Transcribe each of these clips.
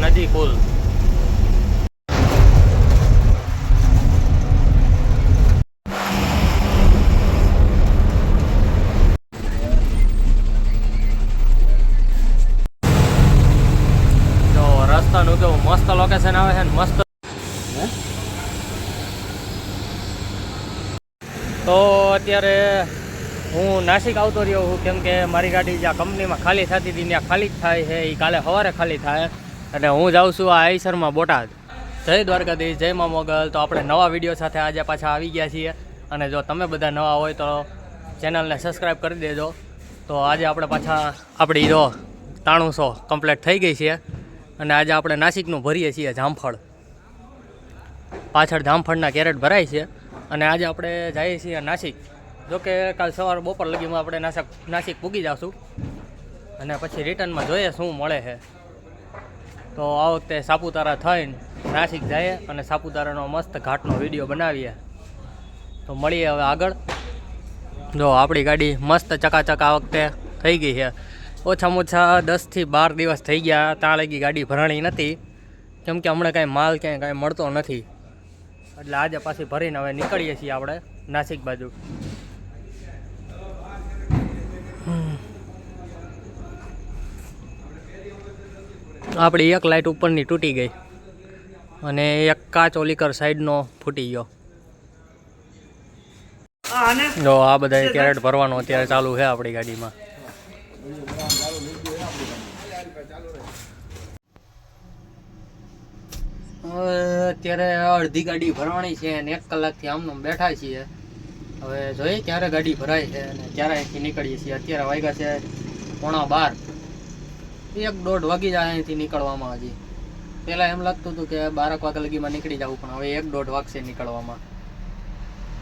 નદી પુલ. જો રસ્તાનું કેવું મસ્ત લોકેશન આવે છે ને મસ્ત. તો અત્યારે હું નાસિક આવતો રહ્યો છું, કેમ કે મારી ગાડી જ્યાં કંપનીમાં ખાલી થતી હતી ત્યાં ખાલી જ થાય છે. એ કાલે સવારે ખાલી થાય અને હું જાઉં છું આ આઈસરમાં બોટાદ. જય દ્વારકાધીશ, જય મા મોગલ. તો આપણે નવા વિડીયો સાથે આજે પાછા આવી ગયા છીએ. અને જો તમે બધા નવા હોય તો ચેનલને સબસ્ક્રાઈબ કરી દેજો. તો આજે આપણે પાછા આપણી જો 300 કમ્પ્લીટ થઈ ગઈ છે. અને આજે આપણે નાસિકનું ભરીએ છીએ જામફળ. પાછળ જામફળના કેરેટ ભરાય છે. અને આજે આપણે જઈએ છીએ નાસિક. જોકે કાલ સવારે બપોર લગીમાં આપણે નાસિક પૂગી જઈશું અને પછી રિટર્નમાં જોઈએ શું મળે છે. તો આ વખતે સાપુતારા થઈને નાસિક જઈએ અને સાપુતારાનો મસ્ત ઘાટનો વિડીયો બનાવીએ. તો મળીએ હવે આગળ. જો આપણી ગાડી મસ્ત ચકાચક આ વખતે થઈ ગઈ છે. ઓછામાં ઓછા 10 થી 12 દિવસ થઈ ગયા. ત્યાં લગી ગાડી ભરાણી નથી, કેમ કે હમણાં કાંઈ માલ ક્યાંય કાંઈ મળતો નથી. એટલે આજે પાછી ભરીને હવે નીકળીએ છીએ આપણે નાસિક બાજુ. આપણી એક લાઇટ ઉપરની તૂટી ગઈ અને એક કાચ ઓલીકર સાઈડનો ફૂટી ગયો. જો આ બધા કેરેટ ભરવાનું અત્યારે ચાલુ છે આપણી ગાડીમાં. અત્યારે અડધી ગાડી ભરવાની છે અને 1 કલાકથી આમનો બેઠા છીએ. હવે જોઈએ ક્યારે ગાડી ભરાય છે અને ક્યારે અહીંથી નીકળીએ છીએ. અત્યારે વાગ્યા છે 11:15. 1-1.5 વાગી જાય અહીંથી નીકળવામાં. હજી પહેલાં એમ લાગતું હતું કે 12 વાગ્યા લગીમાં નીકળી જવું, પણ હવે 1-1.5 વાગશે નીકળવામાં.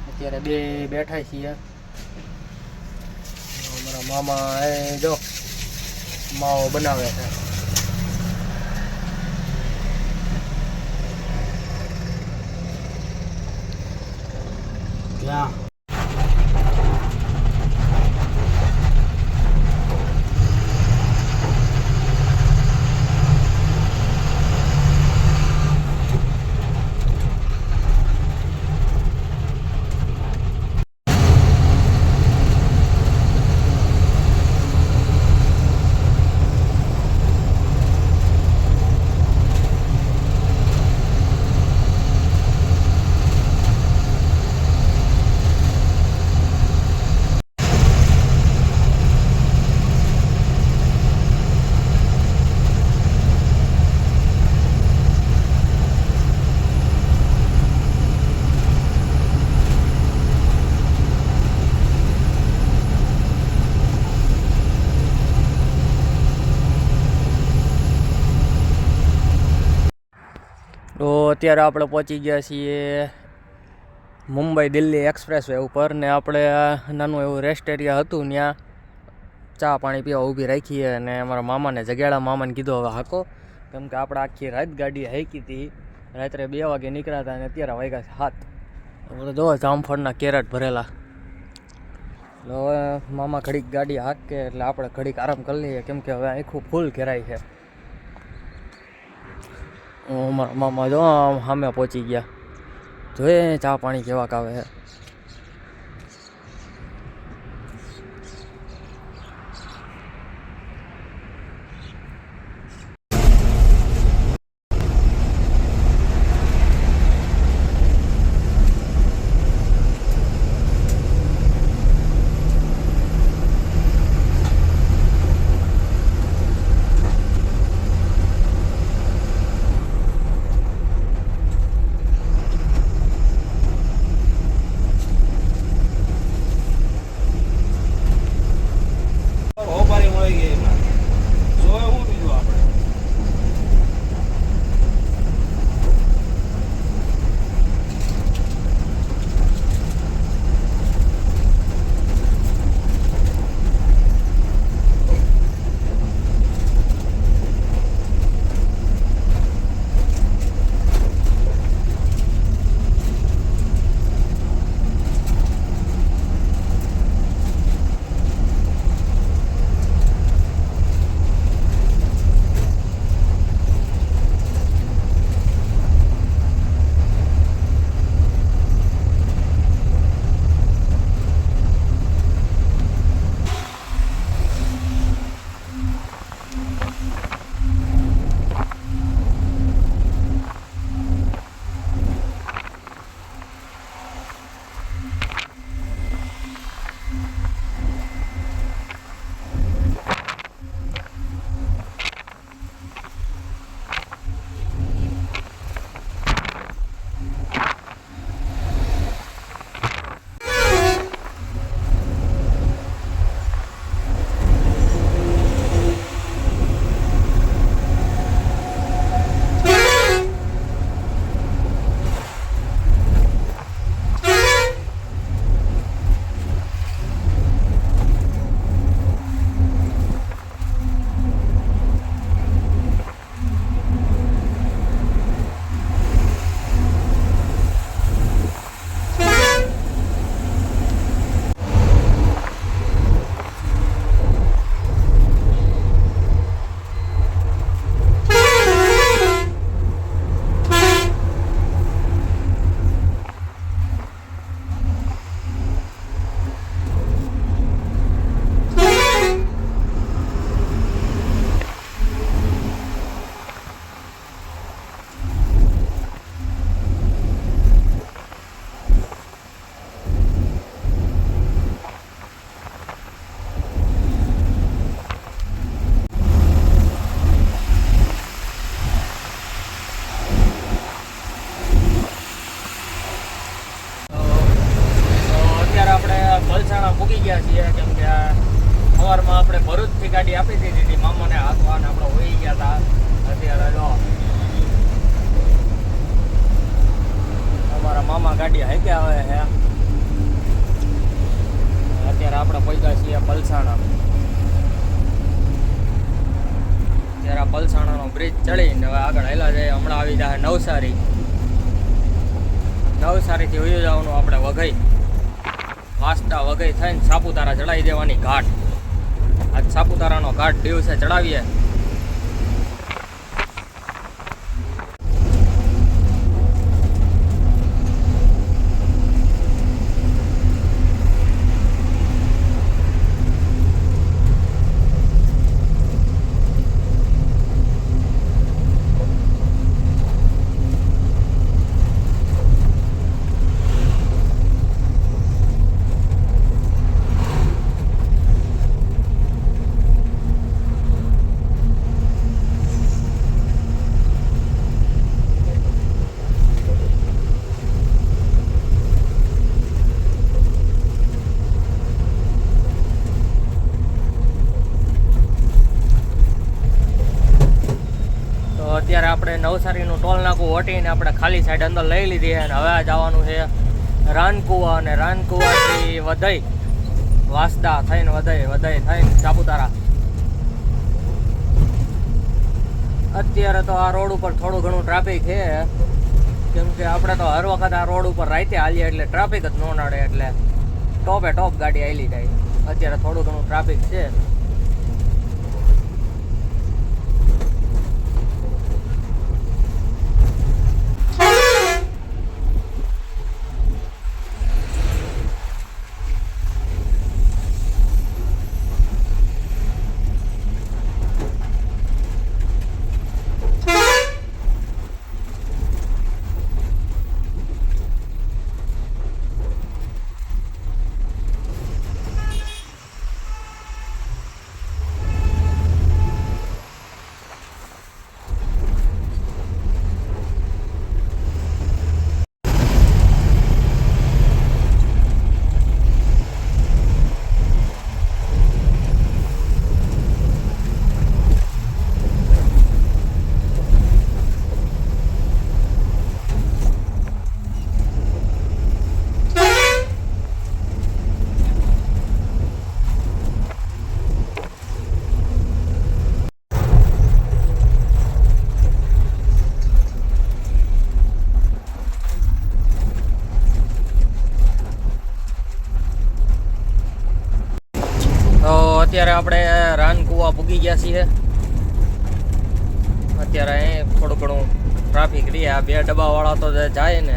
અત્યારે બે બેઠા છીએ. મારા મામા એ જો માવો બનાવે છે. ક્યાં તો અત્યારે આપણે પહોંચી ગયા છીએ મુંબઈ દિલ્હી એક્સપ્રેસ વે ઉપર. ને આપણે નાનું એવું રેસ્ટ એરિયા હતું, ત્યાં ચા પાણી પીવા ઊભી રાખીએ. અને અમારા મામાને જગાડ્યા. મામાને કીધું હવે હાકો, કેમ કે આપણે આખી રાત ગાડી હાંકી હતી. રાત્રે 2 વાગે નીકળ્યા હતા અને અત્યારે વાગ્યા છે 7. આપણે જો જામફળના કેરેટ ભરેલા. એટલે હવે મામા ઘડીક ગાડી હાંકે એટલે આપણે ઘડીક આરામ કરી લઈએ, કેમ કે હવે આખું ફૂલ ઘેરાય છે. અમારા મામા જો સામે પહોંચી ગયા. જોઈએ ચા પાણી કેવાક આવે છે. પલસાણા પૂગી ગયા છીએ, કેમ કે સવારમાં આપણે ભરૂચથી ગાડી આપી દીધી હતી મામાને હાથવા, અને આપણે હોઈ ગયા હતા. અત્યારે જો અમારા મામા ગાડી હાઈકે આવે છે. અત્યારે આપણે પહોંચ્યા છીએ પલસાણા. ત્યારે પલસાણાનો બ્રિજ ચડીને હવે આગળ હેલા જાય. હમણાં આવી જાય નવસારી. નવસારીથી વયું જવાનું આપણે વઘઈ, વાસદા વઘઈ થઈને સાપુતારા ચડાવી દેવાની ઘાટ. આજ સાપુતારાનો ઘાટ દિવસે ચડાવીએ. અત્યારે આપણે નવસારીનું ટોલ નાકું વટીને આપણે ખાલી સાઈડ અંદર લઈ લીધી છે, અને હવે જવાનું છે રાનકુવા, અને રાનકુવાથી વધઈ વાસદા થઈને વધઈ થઈને સાપુતારા. અત્યારે તો આ રોડ ઉપર થોડું ઘણું ટ્રાફિક છે, કેમ કે આપણે તો હર વખત આ રોડ ઉપર રાતે હાલીએ એટલે ટ્રાફિક જ ન નડે, એટલે ટોપે ટોપ ગાડી હાલી જાય. અત્યારે થોડું ઘણું ટ્રાફિક છે. અત્યારે આપણે રાનકુવા પૂગી ગયા છીએ. અત્યારે અહીં થોડું ઘણું ટ્રાફિક રહે. આ બે ડબ્બાવાળા તો જાય ને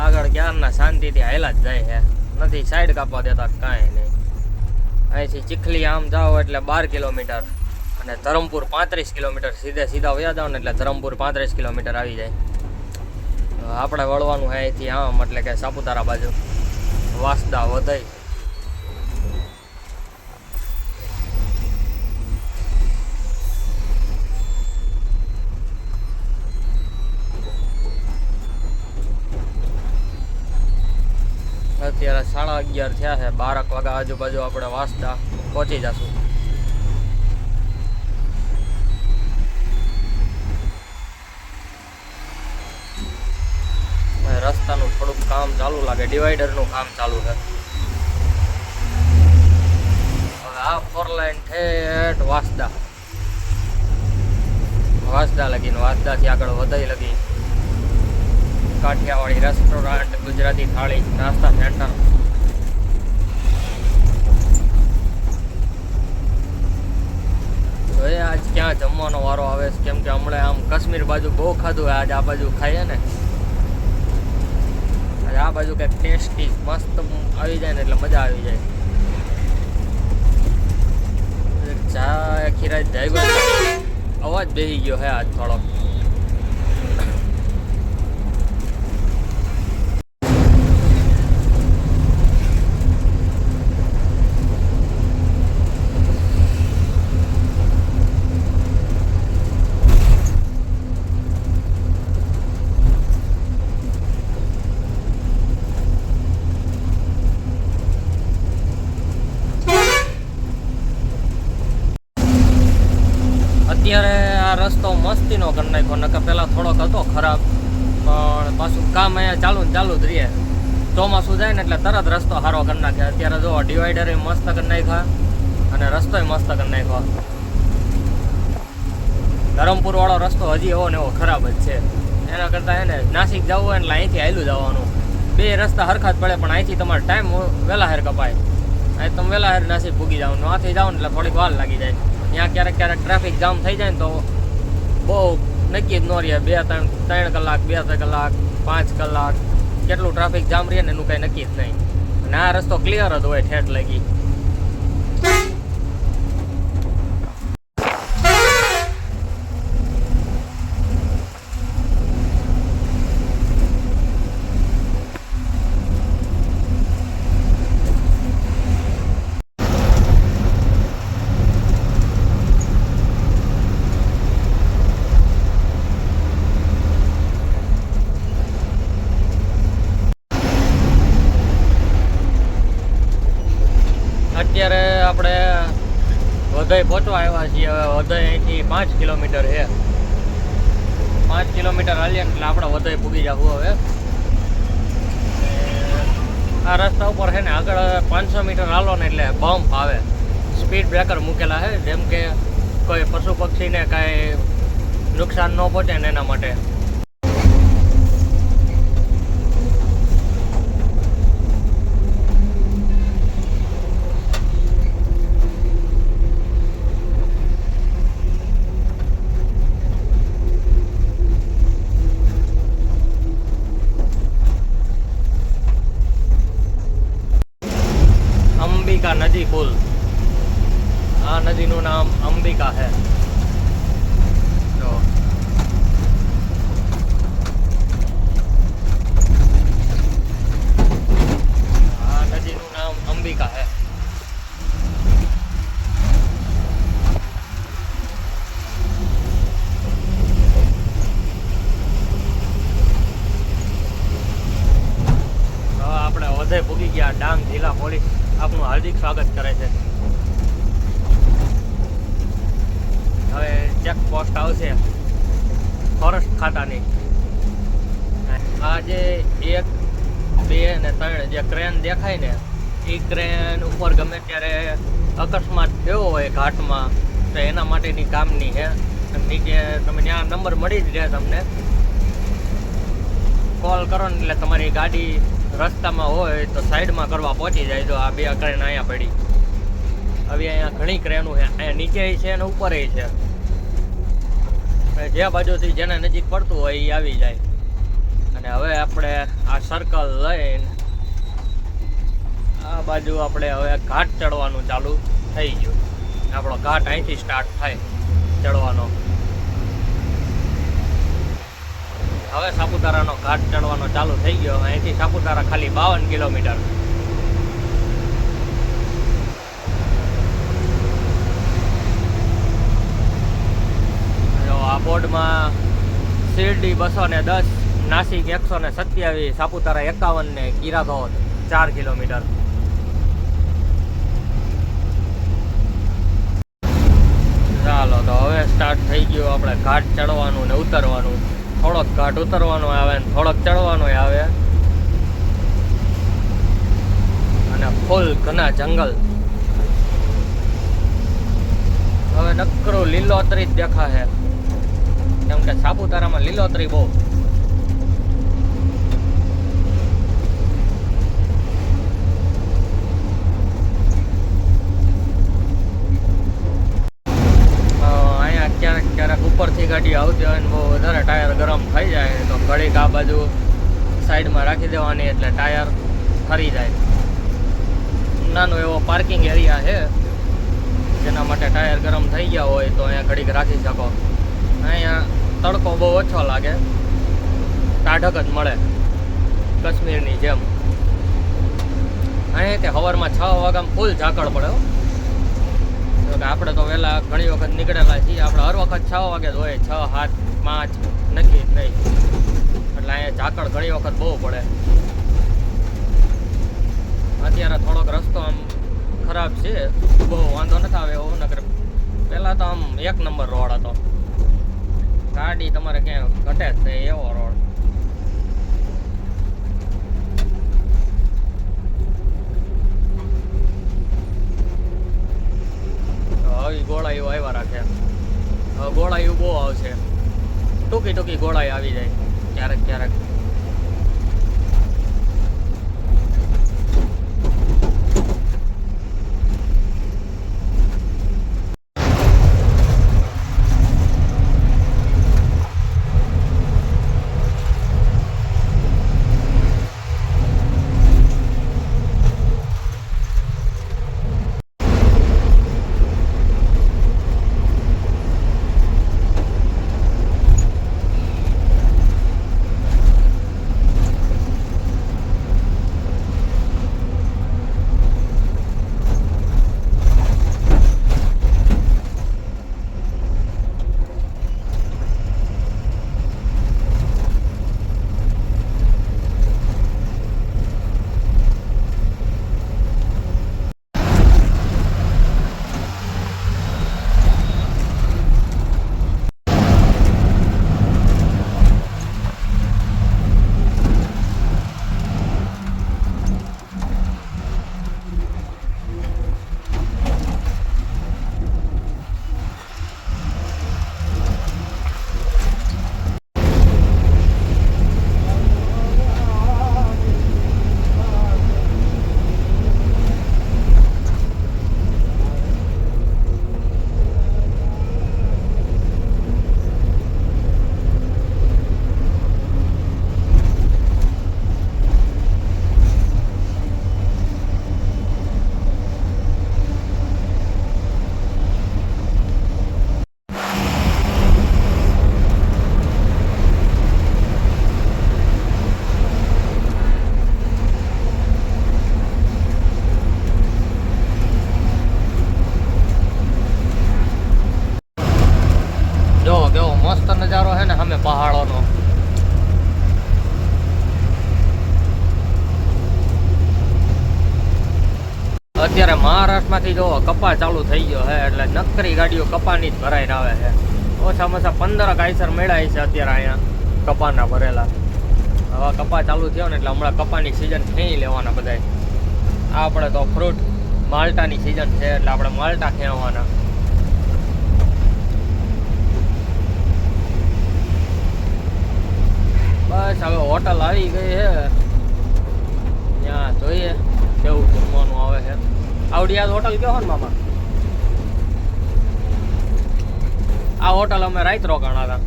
આગળ ક્યારના શાંતિથી હાયલા જ જાય છે, નથી સાઈડ કાપવા દેતા કાંઈ નહીં. અહીંથી ચીખલી આમ જાઓ એટલે 12 કિલોમીટર, અને ધરમપુર 35 કિલોમીટર. સીધા વયા જાઓ ને એટલે ધરમપુર 35 કિલોમીટર આવી જાય. આપણે વળવાનું છે અહીંથી આમ, એટલે કે સાપુતારા બાજુ વાસદા વધઈ. અત્યારે 11:30 થયા છે. 12 વાગ્યા આજુબાજુ આપણે વાસદા પહોંચી જશું. રસ્તાનું થોડુંક કામ ચાલુ લાગે, ડિવાઈડરનું કામ ચાલુ છે. હવે આ 4 લાઈન ઠેઠ વાસદા લગીને, વાસદાથી આગળ વધઈ લગી કાઠિયાવાડી રેસ્ટોરન્ટ, ગુજરાતી થાળી, નાસ્તા સેન્ટર. જોઈએ આજ ક્યાં જમવાનો વારો આવે છે, કેમ કે હમણાં આમ કાશ્મીર બાજુ બહુ ખાધું. આજ આ બાજુ ખાઈએ ને, આ બાજુ કંઈક ટેસ્ટી મસ્ત આવી જાય ને એટલે મજા આવી જાય. ચા ખીરા જાય અવાજ બેસી ગયો હે આજ થોડોક. અત્યારે આ રસ્તો મસ્તીનો કરી નાખ્યો, નકર પહેલાં થોડોક હતો ખરાબ, પણ પાછું કામ અહીંયા ચાલુ જ રહીએ. ચોમાસું જાય ને એટલે તરત રસ્તો સારો કરી નાખે. અત્યારે જો ડિવાઈડર મસ્ત કરી નાખ્યા અને રસ્તોય મસ્ત કરી નાખ્યો. ધરમપુર વાળો રસ્તો હજી એવો ને એવો ખરાબ જ છે. એના કરતાં એને નાસિક જવું હોય એટલે અહીંથી આયલું જવાનું. બે રસ્તા હરખા જ પડે, પણ અહીંથી તમારો ટાઈમ વહેલા હેર કપાય. અહીં તમે વહેલા હેર નાસિક ભૂગી જાવ, આથી જાવ ને એટલે થોડીક વાર લાગી જાય. ત્યાં ક્યારેક ટ્રાફિક જામ થઈ જાય ને તો બહુ નક્કી જ ન રહે. 3 કલાક 2 કલાક 5 કલાક કેટલું ટ્રાફિક જામ રહે ને એનું કંઈ નક્કી જ નહીં. અને આ રસ્તો ક્લિયર જ હોય ઠેઠ લગી. અત્યારે આપણે વઘઈ પહોંચવા આવ્યા છીએ. વઘઈ અહીંથી 5 કિલોમીટર છે. 5 કિલોમીટર હાલીએ એટલે આપણે વઘઈ પૂગી જવું. હવે આ રસ્તા ઉપર છે ને આગળ 500 મીટર હાલો ને એટલે બમ્પ આવે. સ્પીડ બ્રેકર મૂકેલા છે, જેમ કે કોઈ પશુ પક્ષીને કાંઈ નુકસાન ન પહોંચે ને એના માટે. અંબિકા નદી પુલ. આ નદીનું નામ અંબિકા છે. આ નદીનું નામ અંબિકા છે. આપણે વધે પૂગી ગયા. ડાંગ જિલ્લા પોલીસ આપનું હાર્દિક સ્વાગત કરે છે. હવે ચેકપોસ્ટ આવશે ફોરેસ્ટ ખાતાની. આ જે 1, 2 ને 3 જે ક્રેન દેખાય ને, એ ક્રેન ઉપર ગમે ત્યારે અકસ્માત થયો હોય ઘાટમાં તો એના માટેની કામની છે. નીચે તમે ત્યાં નંબર મળી જ રહે, તમને કોલ કરો ને એટલે તમારી ગાડી રસ્તામાં હોય તો સાઈડમાં કરવા પહોંચી જાય. તો આ 2 ક્રેન અહીંયા પડી. હવે અહીંયા ઘણી ક્રેનો છે, અહીંયા નીચે છે અને ઉપર છે. જે બાજુથી જેને નજીક પડતું હોય એ આવી જાય. અને હવે આપણે આ સર્કલ લઈને આ બાજુ આપણે હવે ઘાટ ચડવાનું ચાલુ થઈ ગયું. આપણો ઘાટ અહીંથી સ્ટાર્ટ થાય ચડવાનો. હવે સાપુતારાનો ઘાટ ચડવાનો ચાલુ થઈ ગયો. અહીંથી સાપુતારા ખાલી 52 કિલોમીટર. આ બોર્ડમાં શિરડી 210, નાસિક 127, સાપુતારા 51 ને ગીરાધોધ 4 કિલોમીટર. ચાલો તો હવે સ્ટાર્ટ થઈ ગયું આપણે ઘાટ ચડવાનું ને ઉતરવાનું. થોડોક ઘાટ ઉતરવાનો આવે ને થોડોક ચડવાનો આવે. અને ફૂલ ઘણા જંગલ. હવે નકરું લીલોતરી જ દેખાશે, કેમ કે સાપુતારામાં લીલોતરી બહુ. અહીંયા ક્યારેક ઉપરથી ગાડી આવતી હોય ને બહુ વધારે ટાયર ગરમ થઈ જાય તો ઘડીક આ બાજુ સાઈડમાં રાખી દેવાની એટલે ટાયર ફરી જાય. નાનો એવો પાર્કિંગ એરિયા છે, જેના માટે ટાયર ગરમ થઈ ગયા હોય તો અહીંયા ઘડીક રાખી શકો. અહીંયા તડકો બહુ ઓછો લાગે, ટાઢક જ મળે કાશ્મીરની જેમ. અહીંયાથી સવારમાં 6 વાગ્યામાં ફૂલ ઝાકળ પડે. કે આપણે તો વહેલા ઘણી વખત નીકળેલા છીએ. આપણે હર વખત 6 વાગે જ હોય, 6, 7, 5 નક્કી જ નહીં. એટલે અહીંયા ઝાકળ ઘણી વખત બહુ પડે. અત્યારે થોડોક રસ્તો આમ ખરાબ છે, બહુ વાંધો નથી આવે એવો. નકર પહેલાં તો આમ 1 નંબર રોડ હતો, ગાડી તમારે ક્યાંય ઘટે જ નહીં એવો રોડ. હવે ગોળાઈઓ આવ્યા રાખે, હવે ગોળાઈઓ બહુ આવશે, ટૂંકી ટૂંકી ગોળાઈ આવી જાય ક્યારેક ક્યારેક. કેવો મસ્ત નજારો છે ને સામે પહાડોનો. અત્યારે મહારાષ્ટ્રમાંથી જો કપા ચાલુ થઈ ગયો છે, એટલે નકરી ગાડીઓ કપાની જ ભરાઈને આવે છે. ઓછામાં ઓછા 15 કાયસર મેળાય છે અત્યારે અહીંયા કપાના ભરેલા. હવે કપા ચાલુ થયો ને એટલે હમણાં કપાની સિઝન ખેંચી લેવાના બધાય. આપણે તો ફ્રૂટ માલ્ટાની સિઝન છે એટલે આપણે માલ્ટા ખેંચવાના. બસ હવે હોટલ આવી ગઈ છે, ત્યાં જોઈએ કેવું જમવાનું આવે છે. આવડિયા હોટલ કયો ને મામા? આ હોટલ અમે રાત રોકાણા હતા,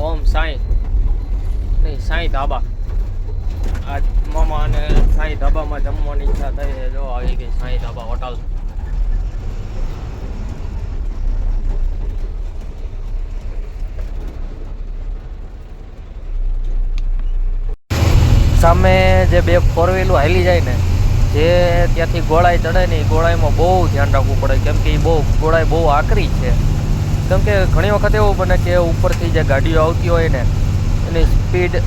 ઓમ સાંઈ નહીં સાંઈ ધાબા. આ મામા અને સાંઈ ધાબામાં જમવાની ઈચ્છા થઈ છે. જો આવી ગઈ સાંઈ ધાબા હોટલ. સામે જે 2 4 વ્હીલો હાલી જાય ને, જે ત્યાંથી ગોળાઈ ચડે ને, એ ગોળાઈમાં બહુ ધ્યાન રાખવું પડે, કેમ કે એ ગોળાઈ બહુ આકરી છે. કેમ કે ઘણી વખત એવું બને કે ઉપરથી જે ગાડીઓ આવતી હોય ને એની સ્પીડ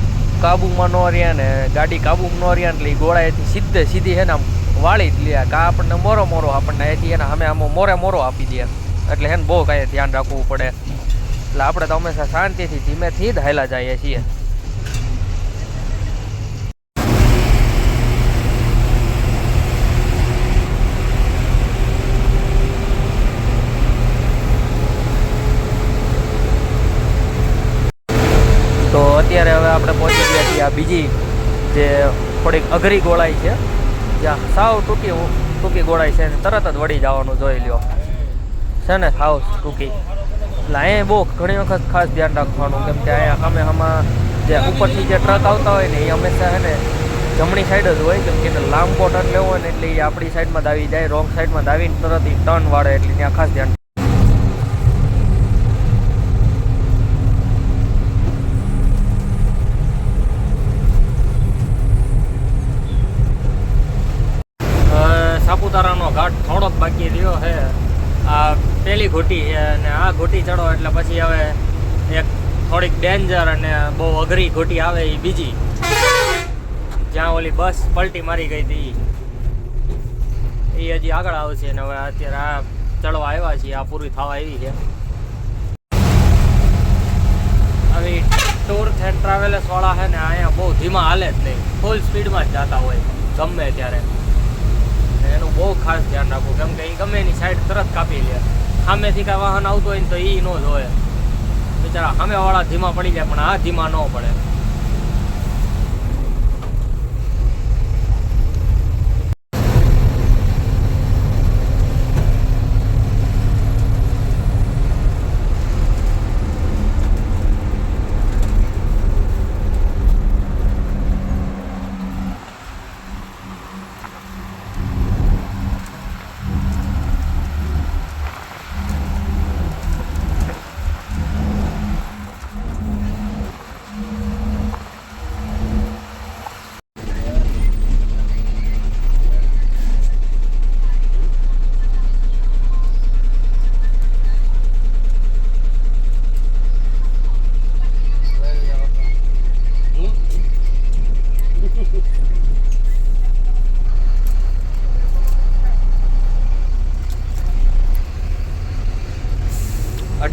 કાબુમાં ન રહે ને, ગાડી કાબુમાં ન રહે એટલે એ ગોળાઈથી સીધી છે ને આમ વાળી જ લે, કાં આપણને મોરો આપણને એથી એને સામે આમ મોરો આપી દે. એટલે એને બહુ કાંઈ ધ્યાન રાખવું પડે. એટલે આપણે તો હંમેશા શાંતિથી ધીમેથી જ હાલ્યા જઈએ છીએ. તો અત્યારે હવે આપણે પહોંચી ગયા છીએ આ બીજી જે થોડીક અઘરી ગોળાઈ છે, જ્યાં સાવ ટૂંકી ગોળાઈ છે, તરત જ વળી જવાનું જોઈ લ્યો છે ને, સાવ ટૂંકી. એટલે અહીંયા બહુ ઘણી વખત ખાસ ધ્યાન રાખવાનું, કેમ કે અહીંયા આમાં જે ઉપરથી જે ટ્રક આવતા હોય ને એ હંમેશા છે ને જમણી સાઈડ જ હોય, કેમ કે એને લાંબો ટર્ન લેવો હોય ને એટલે એ આપણી સાઈડમાં જ આવી જાય, રોંગ સાઈડમાં જ આવીને તરત એ ટર્ન વાળે, એટલે ત્યાં ખાસ ધ્યાન. સાપુતારાનો ઘાટ થોડોક બાકી રહ્યો છે. આ પહેલી ઘોટી છે અને આ ઘોટી ચડો એટલે પછી હવે એક થોડીક ડેન્જર અને બહુ અઘરી ઘોટી આવે એ બીજી, જ્યાં ઓલી બસ પલટી મારી ગઈ હતી એ હજી આગળ આવશે. ને હવે અત્યારે આ ચડવા આવ્યા છીએ, આ પૂરી થવા આવી છે. આવી ટૂર્સ એન્ડ ટ્રાવેલર્સ વાળા છે ને અહીંયા બહુ ધીમા હાલે જ નહીં, ફૂલ સ્પીડમાં જ જતા હોય ગમે ત્યારે. એનું બહુ ખાસ ધ્યાન રાખવું, કેમ કે એ ગમે એની સાઈડ તરત કાપી લે. સામેથી કાંઈ વાહન આવતું હોય ને તો એ ન જોવે, બિચારા સામેવાળા ધીમા પડી જાય, પણ આ ધીમા ન પડે.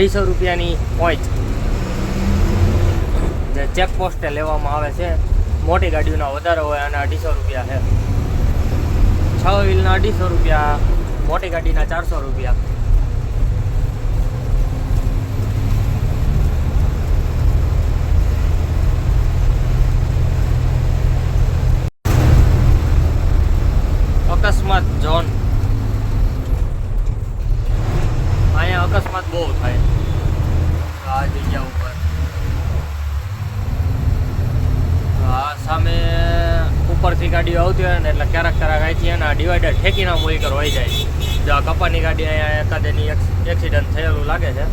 ₹250 પોઈન્ટ જે ચેક પોસ્ટે લેવામાં આવે છે. મોટી ગાડીઓના વધારે હોય અને ₹250 છે. 6 વ્હીલના ₹250, મોટી ગાડીના ₹400. અકસ્માત ઝોન, અહીંયા અકસ્માત બહુ થાય આ જગ્યા ઉપર. આ સામે ઉપરથી ગાડીઓ આવતી હોય ને એટલે ક્યારેક અહીંથી એના ડિવાઈડર ઠેકીના મૂલી કર વહી જાય. જો આ કપાની ગાડી અહીંયા એકાદેની એક્સિડન્ટ થયેલું લાગે છે.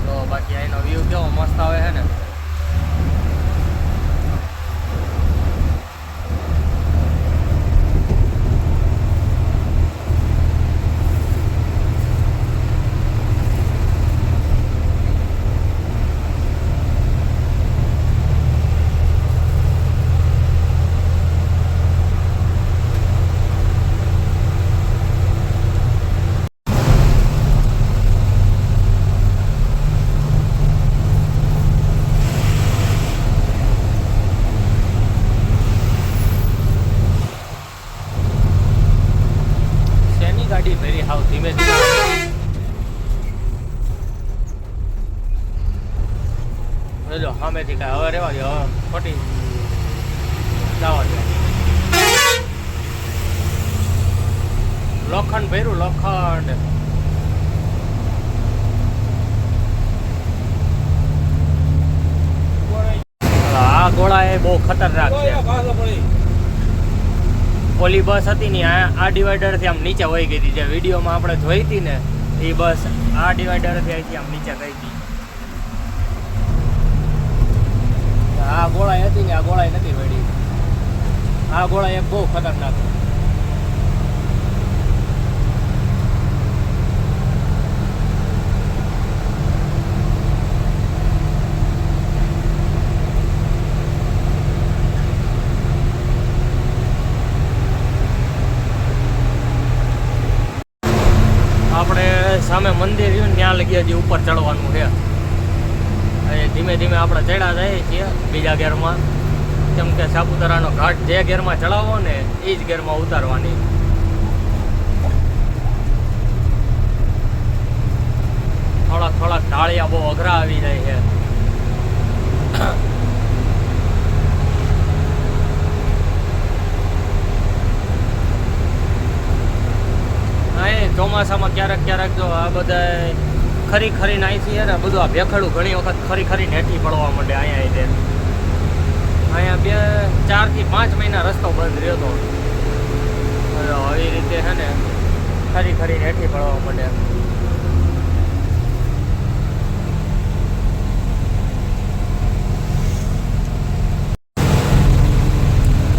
તો બાકી અહીંનો વ્યૂ કેવો મસ્ત આવે છે ને. ગાડી ફેરી હાવ ધીમે ધીમે જો સામેથી કાંઈ હવે રહેવા દે, હવે ખોટી જવા દે. લોખંડ ભર્યું, લોખંડ. આ ગોળા એ બહુ ખતરનાક છે. ઓલી બસ હતી ને આ ડિવાઈડરથી આમ નીચે વહી ગઈ હતી, જે વિડીયોમાં આપણે જોઈ હતી ને એ બસ આ ડિવાઈડરથી અહીંથી આમ નીચે ગઈ હતી. આ ગોળાઈ હતી ને આ ગોળાઈ નથી વળી. આ ગોળાઈ એક બહુ ખતરનાક. આપણે સામે મંદિર રહ્યું ને ત્યાં લગી હજી ઉપર ચડવાનું છે. ધીમે ધીમે આપણે ચડ્યા જઈએ છીએ બીજા ગેરમાં, કેમ કે સાપુતારાનો ઘાટ જે ગેરમાં ચડાવવો ને એ જ ગેરમાં ઉતારવાની. થોડાક ઢાળિયા બહુ અઘરા આવી જાય છે. ચોમાસામાં ક્યારેક જો આ બધા ખરી નાખી ને બધું આ ભેખડું ઘણી વખત ખરી નેઠી પડવા માંડે. અહીંયા 4 થી 5 મહિના રસ્તો બંધ રહ્યો હતો. આવી રીતે છે ને ખરી નેઠી પડવા માંડે.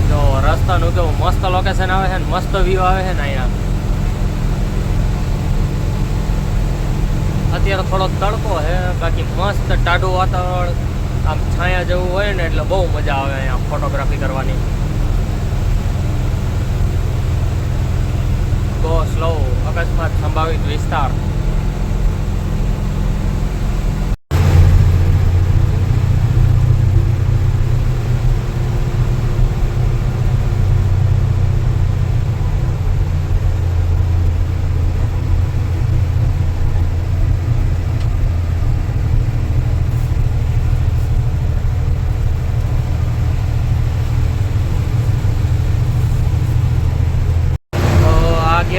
તો રસ્તાનું કેવું મસ્ત લોકેશન આવે છે ને, મસ્ત વ્યૂ આવે છે ને અહીંયા. અત્યારે થોડોક તડકો છે, બાકી મસ્ત ટાઢું વાતાવરણ, આમ છાયા જેવું હોય ને એટલે બહુ મજા આવે અહીંયા ફોટોગ્રાફી કરવાની.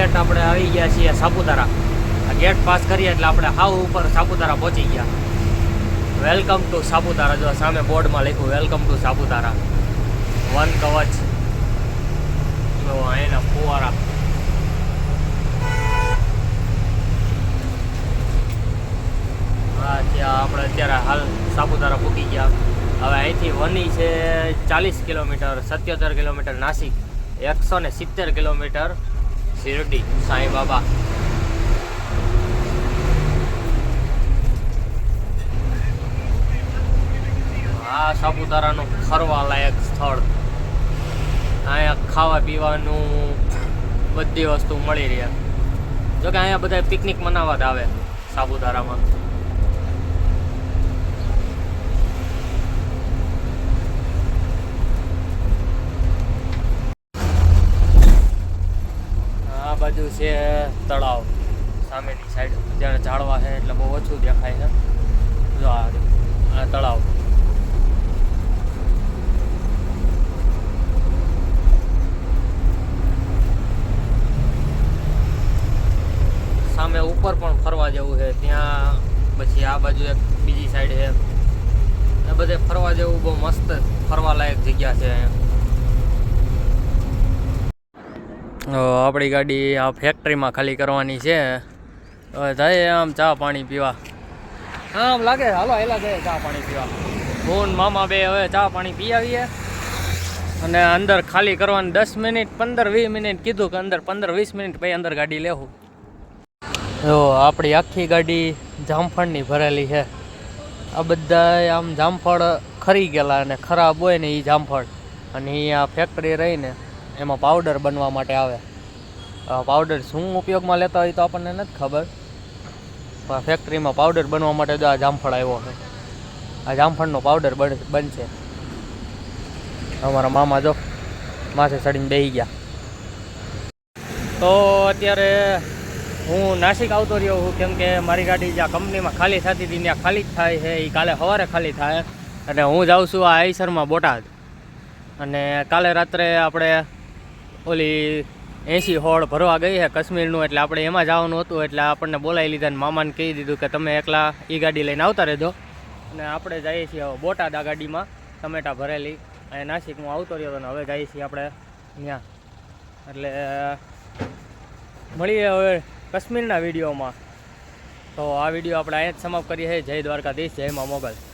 ડાયરેક્ટ આપણે આવી ગયા છીએ સાપુતારા. આ ગેટ પાસ કરીએ એટલે આપણે હાવ ઉપર સાપુતારા પહોંચી ગયા. Welcome to Saputara. જો સામે બોર્ડમાં લખ્યું વેલકમ ટુ સાપુતારા. વન કવચ. જો અહીંના ફુવારા. હા, ત્યાં આપણે અત્યારે હાલ સાપુતારા પૂકી ગયા. હવે અહીંથી વની છે 40 kilometre, 77 kilometre Nashik, 170 kilometre Shirdi Sai Baba. આ સાપુતારાનું ફરવા લાયક સ્થળ. અહીંયા ખાવા પીવાનું બધી વસ્તુ મળી રહે. જોકે અહીંયા બધા પિકનિક મનાવવા જ આવે સાપુતારામાં. આ બાજુ છે તળાવ સામેની સાઈડ. જ્યારે ઝાડવા છે એટલે બહુ ઓછું દેખાય છે. જો આ તળાવ. સામે ઉપર પણ ફરવા જેવું છે ત્યાં. પછી આ બાજુ એક બીજી સાઈડ છે. આ બધે ફરવા જેવું બહુ મસ્ત ફરવા લાયક જગ્યા છે અહીંયા. આપણી ગાડી આ ફેક્ટરીમાં ખાલી કરવાની છે. હવે જાય આમ ચા પાણી પીવા. આમ લાગે હાલો હેલા જાય ચા પાણી પીવા. હું મામા બે હવે ચા પાણી પી આવીએ. અને અંદર ખાલી કરવાની 10 મિનિટ 15-20 મિનિટ કીધું કે અંદર 15-20 મિનિટ પછી અંદર ગાડી લેવું. જો આપણી આખી ગાડી જામફળની ભરેલી છે. આ બધા આમ જામફળ ખરી ગયેલા અને ખરાબ હોય ને એ જામફળ. અને એ આ ફેક્ટરી રહીને એમાં પાવડર બનવા માટે આવે. પાવડર શું ઉપયોગમાં લેતા હોય તો આપણને નથી ખબર. પણ ફેક્ટરીમાં પાવડર બનવા માટે જો આ જામફળ આવ્યો છે. આ જામફળનો પાવડર બનશે. અમારા મામા જો માથે ચડીને બેસી ગયા. તો અત્યારે હું નાસિક આવતો રહ્યો છું કેમ કે મારી ગાડી જ્યાં કંપનીમાં ખાલી થતી હતી ત્યાં ખાલી જ થાય છે. એ કાલે સવારે ખાલી થાય. અને હું જાઉં છું આ આઈસરમાં બોટાદ. અને કાલે રાત્રે આપણે ઓલી 80 હોળ ભરવા ગઈ છે કાશ્મીરનું. એટલે આપણે એમાં જવાનું હતું. એટલે આપણને બોલાવી લીધા અને મામાને કહી દીધું કે તમે એકલા એ ગાડી લઈને આવતા રહેજો. અને આપણે જઈએ છીએ બોટાદ આ ગાડીમાં ટમેટા ભરેલી. અને નાસિકમાં આવતો રહ્યો હતો ને હવે જઈએ છીએ આપણે ત્યાં. એટલે મળીએ હવે કાશ્મીરના વિડીયોમાં. તો આ વિડીયો આપણે અહીંયા જ સમાપ્ત કરીએ છીએ. જય દ્વારકાધીશ, જય મા મોગલ.